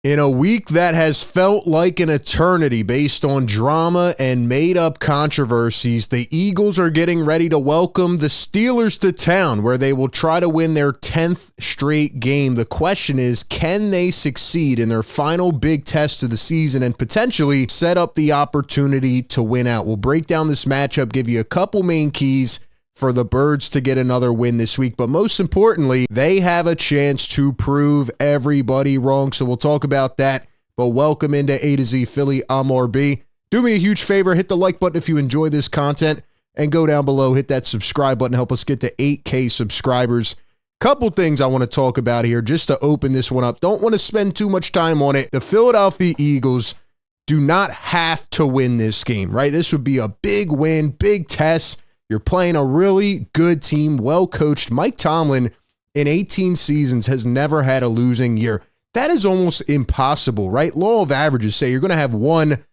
In a week that has felt like an eternity based on drama and made-up controversies, the Eagles are getting ready to welcome the Steelers to town, where they will try to win their 10th straight game. The question is, can they succeed in their final big test of the season and potentially set up the opportunity to win out? We'll break down this matchup, give you a couple main keys for the Birds to get another win this week. But most importantly, they have a chance to prove everybody wrong. So we'll talk about that. But welcome into A to Z Philly. I'm RB. Do me a huge favor, hit the like button if you enjoy this content, and go down below, hit that subscribe button, help us get to 8K subscribers. Couple things I want to talk about here just to open this one up. Don't want to spend too much time on it. The Philadelphia Eagles do not have to win this game, right? This would be a big win, big test. You're playing a really good team, well-coached. Mike Tomlin, in 18 seasons, has never had a losing year. That is almost impossible, right? Law of averages say you're going to have one,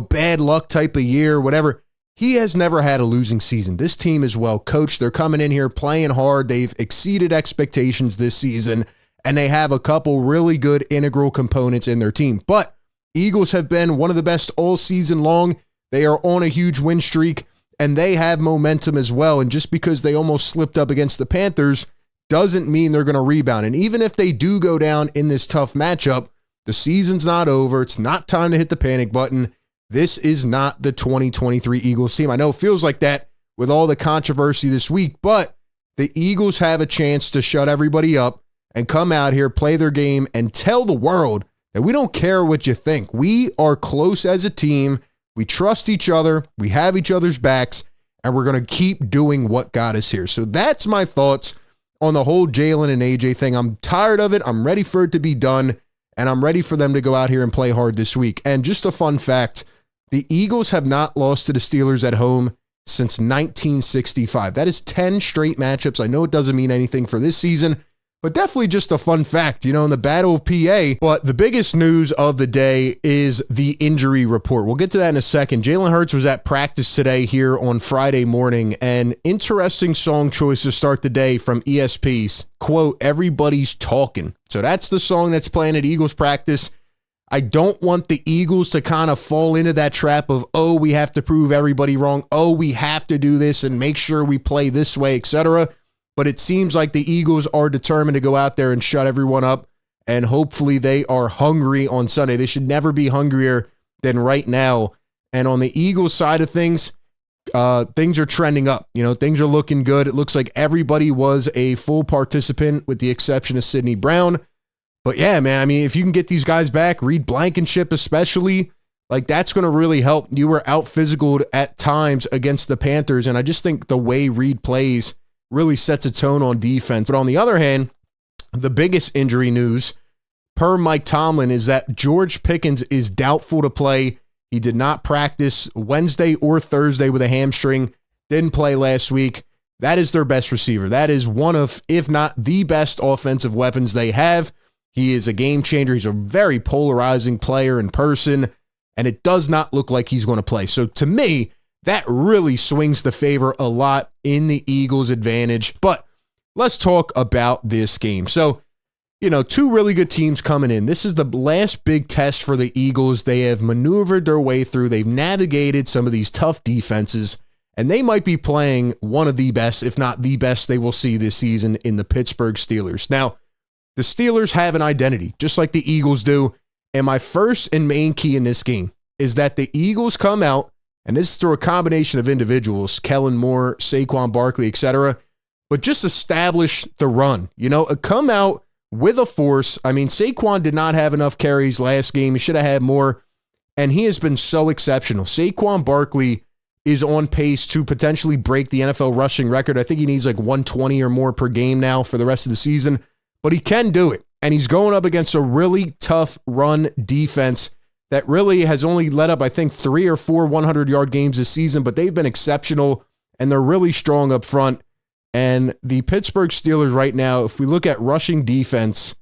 bad luck type of year, whatever. He has never had a losing season. This team is well-coached. They're coming in here playing hard. They've exceeded expectations this season, and they have a couple really good integral components in their team. But Eagles have been one of the best all season long. They are on a huge win streak, and they have momentum as well. And just because they almost slipped up against the Panthers doesn't mean they're going to rebound. And even if they do go down in this tough matchup, the season's not over. It's not time to hit the panic button. This is not the 2023 Eagles team. I know it feels like that with all the controversy this week, but the Eagles have a chance to shut everybody up and come out here, play their game, and tell the world that we don't care what you think. We are close as a team. We trust each other, we have each other's backs, and we're going to keep doing what got us here. So that's my thoughts on the whole Jalen and AJ thing. I'm tired of it. I'm ready for it to be done, and I'm ready for them to go out here and play hard this week. And just a fun fact, the Eagles have not lost to the Steelers at home since 1965. That is 10 straight matchups. I know it doesn't mean anything for this season, but definitely just a fun fact, in the Battle of PA. But the biggest news of the day is the injury report. We'll get to that in a second. Jalen Hurts was at practice today here on Friday morning, and interesting song choice to start the day from ESP's, quote, "Everybody's Talking." So that's the song that's playing at Eagles practice. I don't want the Eagles to kind of fall into that trap of, oh, we have to prove everybody wrong. Oh, we have to do this and make sure we play this way, etc. But it seems like the Eagles are determined to go out there and shut everyone up, and hopefully they are hungry on Sunday. They should never be hungrier than right now. And on the Eagles side of things are trending up. Things are looking good. It looks like everybody was a full participant with the exception of Sidney Brown. But yeah, man, if you can get these guys back, Reed Blankenship especially, that's going to really help. You were out physical at times against the Panthers, and I just think the way Reed plays really sets a tone on defense. But on the other hand, the biggest injury news per Mike Tomlin is that George Pickens is doubtful to play. He did not practice Wednesday or Thursday with a hamstring, didn't play last week. That is their best receiver. That is one of, if not the best offensive weapons they have. He is a game changer. He's a very polarizing player in person, and it does not look like he's going to play. So to me, that really swings the favor a lot in the Eagles' advantage. But let's talk about this game. So, two really good teams coming in. This is the last big test for the Eagles. They have maneuvered their way through. They've navigated some of these tough defenses, and they might be playing one of the best, if not the best, they will see this season in the Pittsburgh Steelers. Now, the Steelers have an identity, just like the Eagles do. And my first and main key in this game is that the Eagles come out, and this is through a combination of individuals, Kellen Moore, Saquon, Barkley, etc., but just establish the run. Come out with a force. Saquon did not have enough carries last game. He should have had more, and he has been so exceptional. Saquon Barkley is on pace to potentially break the NFL rushing record. I think he needs 120 or more per game now for the rest of the season, but he can do it, and he's going up against a really tough run defense that really has only led up, I think, 3 or 4 100-yard games this season, but they've been exceptional, and they're really strong up front. And the Pittsburgh Steelers right now, if we look at rushing defense,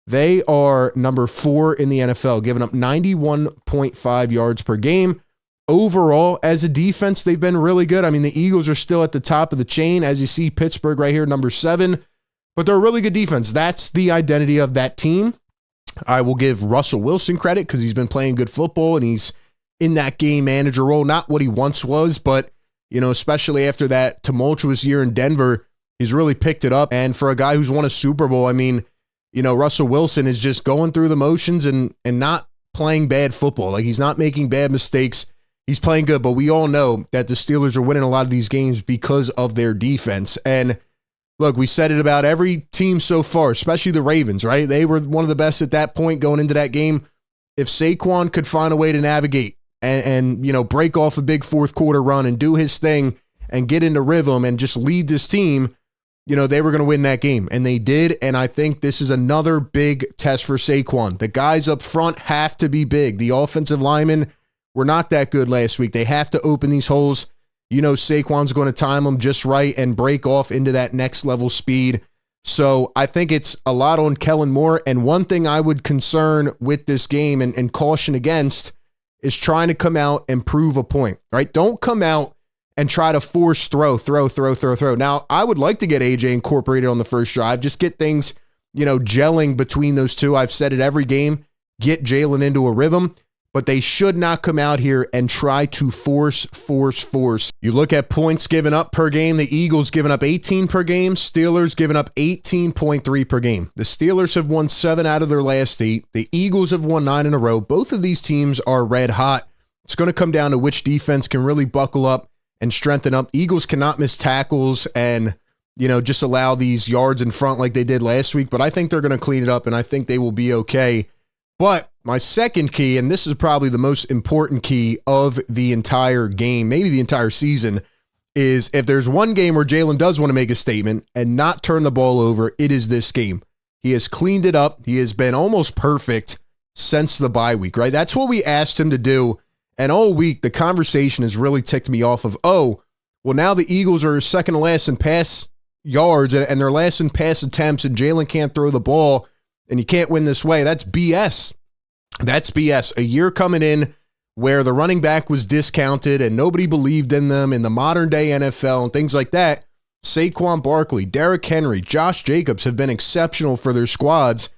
they are number 4 in the NFL, giving up 91.5 yards per game. Overall, as a defense, they've been really good. The Eagles are still at the top of the chain, as you see Pittsburgh right here, number 7, but they're a really good defense. That's the identity of that team. I will give Russell Wilson credit because he's been playing good football and he's in that game manager role, not what he once was, but, especially after that tumultuous year in Denver, he's really picked it up. And for a guy who's won a Super Bowl, I mean, Russell Wilson is just going through the motions and not playing bad football. Like, he's not making bad mistakes. He's playing good, but we all know that the Steelers are winning a lot of these games because of their defense. And look, we said it about every team so far, especially the Ravens, right? They were one of the best at that point going into that game. If Saquon could find a way to navigate and break off a big fourth quarter run and do his thing and get into rhythm and just lead this team, they were going to win that game. And they did. And I think this is another big test for Saquon. The guys up front have to be big. The offensive linemen were not that good last week. They have to open these holes. Saquon's going to time them just right and break off into that next level speed. So I think it's a lot on Kellen Moore. And one thing I would concern with this game and caution against is trying to come out and prove a point, right? Don't come out and try to force throw. Now, I would like to get AJ incorporated on the first drive. Just get things, gelling between those two. I've said it every game. Get Jalen into a rhythm. But they should not come out here and try to force. You look at points given up per game. The Eagles giving up 18 per game. Steelers giving up 18.3 per game. The Steelers have won 7 out of their last 8. The Eagles have won 9 in a row. Both of these teams are red hot. It's going to come down to which defense can really buckle up and strengthen up. Eagles cannot miss tackles and, just allow these yards in front like they did last week. But I think they're going to clean it up, and I think they will be okay. But my second key, and this is probably the most important key of the entire game, maybe the entire season, is if there's one game where Jalen does want to make a statement and not turn the ball over, it is this game. He has cleaned it up. He has been almost perfect since the bye week, right? That's what we asked him to do. And all week, the conversation has really ticked me off of, now the Eagles are second to last in pass yards and they're last in pass attempts and Jalen can't throw the ball and you can't win this way. That's BS. That's BS. A year coming in where the running back was discounted and nobody believed in them in the modern day NFL and things like that. Saquon Barkley, Derrick Henry, Josh Jacobs have been exceptional for their squads.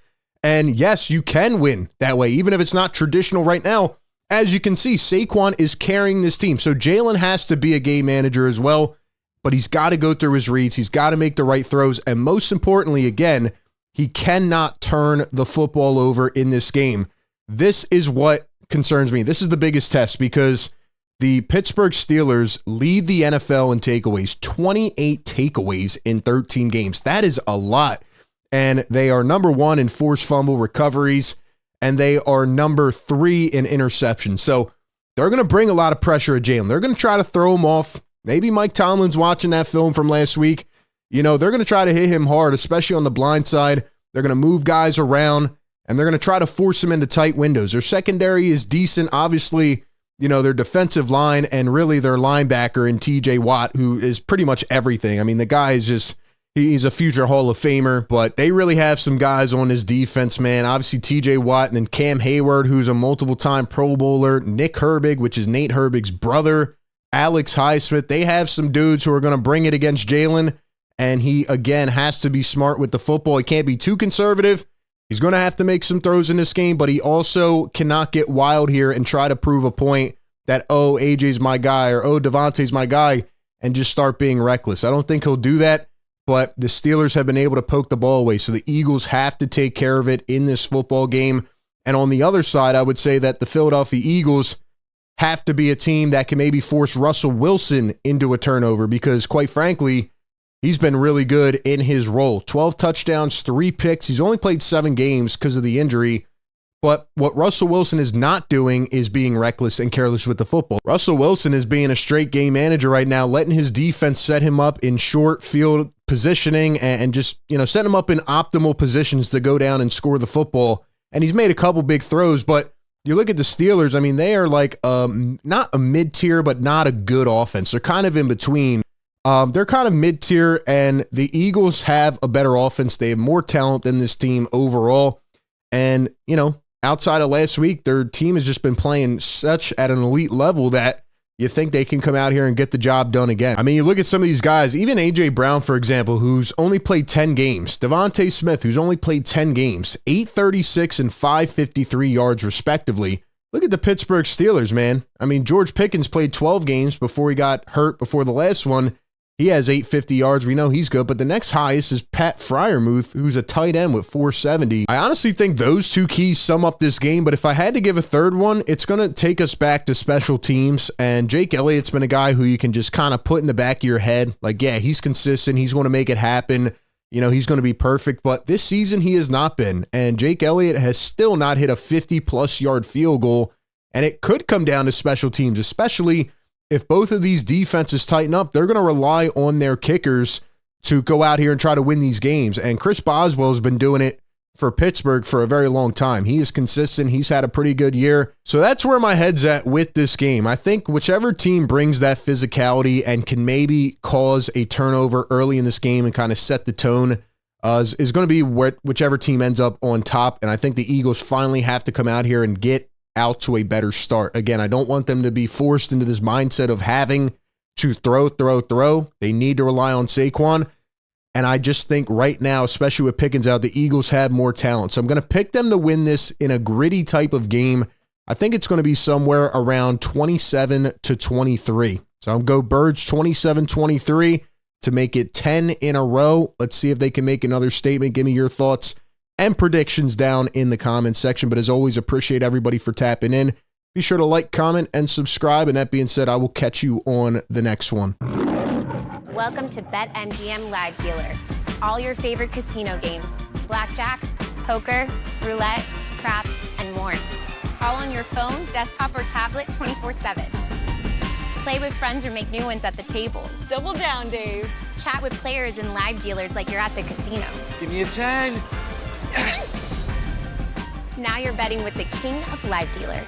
And yes, you can win that way, even if it's not traditional right now. As you can see, Saquon is carrying this team. So Jalen has to be a game manager as well, but he's got to go through his reads. He's got to make the right throws. And most importantly, again, he cannot turn the football over in this game. This is what concerns me. This is the biggest test because the Pittsburgh Steelers lead the NFL in takeaways, 28 takeaways in 13 games. That is a lot. And they are number 1 in forced fumble recoveries, and they are number 3 in interceptions. So they're going to bring a lot of pressure at Jalen. They're going to try to throw him off. Maybe Mike Tomlin's watching that film from last week. They're going to try to hit him hard, especially on the blind side. They're going to move guys around. And they're going to try to force them into tight windows. Their secondary is decent. Obviously, their defensive line and really their linebacker in TJ Watt, who is pretty much everything. I mean, the guy is just, he's a future Hall of Famer, but they really have some guys on his defense, man. Obviously, TJ Watt and then Cam Hayward, who's a multiple-time Pro Bowler, Nick Herbig, which is Nate Herbig's brother, Alex Highsmith. They have some dudes who are going to bring it against Jalen, and he, again, has to be smart with the football. He can't be too conservative. He's going to have to make some throws in this game, but he also cannot get wild here and try to prove a point that, AJ's my guy or, Devontae's my guy and just start being reckless. I don't think he'll do that, but the Steelers have been able to poke the ball away, so the Eagles have to take care of it in this football game. And on the other side, I would say that the Philadelphia Eagles have to be a team that can maybe force Russell Wilson into a turnover because, quite frankly, he's been really good in his role. 12 touchdowns, 3 picks. He's only played 7 games because of the injury. But what Russell Wilson is not doing is being reckless and careless with the football. Russell Wilson is being a straight game manager right now, letting his defense set him up in short field positioning and just, set him up in optimal positions to go down and score the football. And he's made a couple big throws, but you look at the Steelers, I mean, they are like not a mid-tier, but not a good offense. They're kind of in between. They're kind of mid-tier, and the Eagles have a better offense. They have more talent than this team overall. And, outside of last week, their team has just been playing such at an elite level that you think they can come out here and get the job done again. I mean, you look at some of these guys, even A.J. Brown, for example, who's only played 10 games. Devontae Smith, who's only played 10 games, 836 and 553 yards respectively. Look at the Pittsburgh Steelers, man. I mean, George Pickens played 12 games before he got hurt before the last one. He has 850 yards. We know he's good, but the next highest is Pat Freiermuth, who's a tight end with 470. I honestly think those two keys sum up this game, but if I had to give a third one, it's going to take us back to special teams, and Jake Elliott's been a guy who you can just kind of put in the back of your head. Like, yeah, he's consistent. He's going to make it happen. You know, he's going to be perfect, but this season he has not been, and Jake Elliott has still not hit a 50-plus yard field goal, and it could come down to special teams, especially if both of these defenses tighten up. They're going to rely on their kickers to go out here and try to win these games. And Chris Boswell has been doing it for Pittsburgh for a very long time. He is consistent. He's had a pretty good year. So that's where my head's at with this game. I think whichever team brings that physicality and can maybe cause a turnover early in this game and kind of set the tone is going to be whichever team ends up on top. And I think the Eagles finally have to come out here and get out to a better start. Again, I don't want them to be forced into this mindset of having to throw. They need to rely on Saquon. And I just think right now, especially with Pickens out, the Eagles have more talent. So I'm going to pick them to win this in a gritty type of game. I think it's going to be somewhere around 27-23. So I'll go Birds 27-23 to make it 10 in a row. Let's see if they can make another statement. Give me your thoughts and predictions down in the comments section. But as always, appreciate everybody for tapping in. Be sure to like, comment, and subscribe. And that being said, I will catch you on the next one. Welcome to BetMGM Live Dealer. All your favorite casino games, blackjack, poker, roulette, craps, and more. All on your phone, desktop, or tablet 24/7. Play with friends or make new ones at the tables. Double down, Dave. Chat with players and live dealers like you're at the casino. Give me a 10. Yes! Now you're betting with the king of Live Dealer.